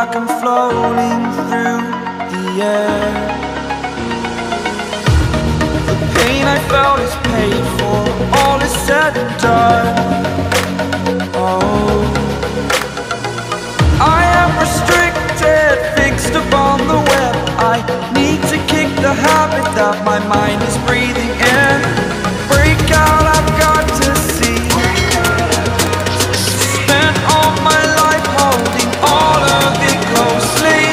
like I'm floating through the air. The pain I felt is paid for, all is said and done. Oh, I am restricted, fixed upon the web. I need to kick the habit that my mind is breathing in. Break out, I've got to see. Spent all my life holding all of it closely.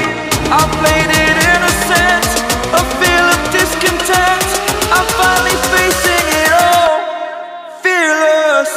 I played it innocent, a feel of discontent. I'm finally facing it all, fearless.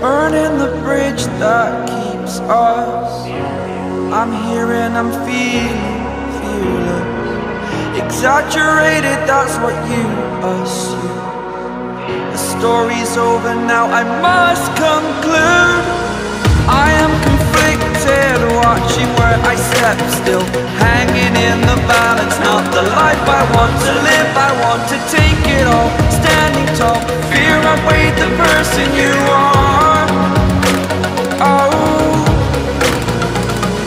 Burning the bridge that keeps us. I'm here and I'm feeling fearless. Exaggerated, that's what you assume. The story's over now, I must conclude. I am conflicted, watching where I step still, hanging in the balance. Not the life I want to live, I want to take it all. Standing tall, fear outweighed the person you are. Oh,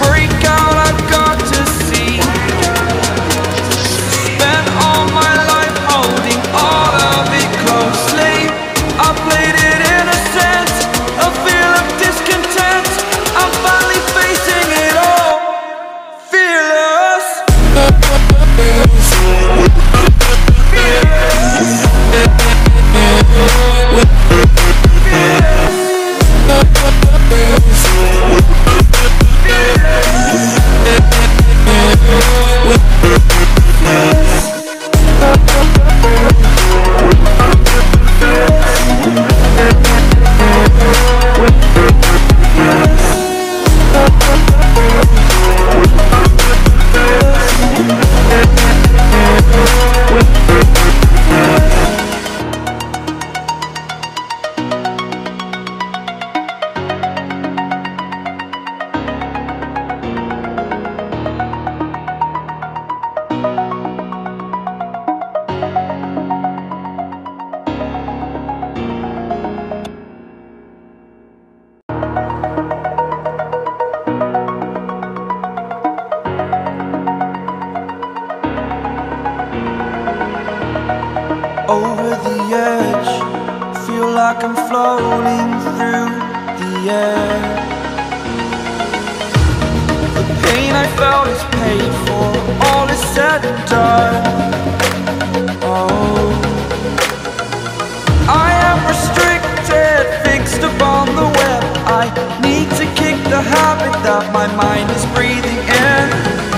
break out, I've got to see. Spent all my life holding all of it closely. I played it innocent, a feel of discontent. I'm finally facing it all, fearless. Over the edge, feel like I'm floating through the air. The pain I felt is paid for, all is said and done. Oh, I am restricted, fixed upon the web. I need to kick the habit that my mind is breathing in.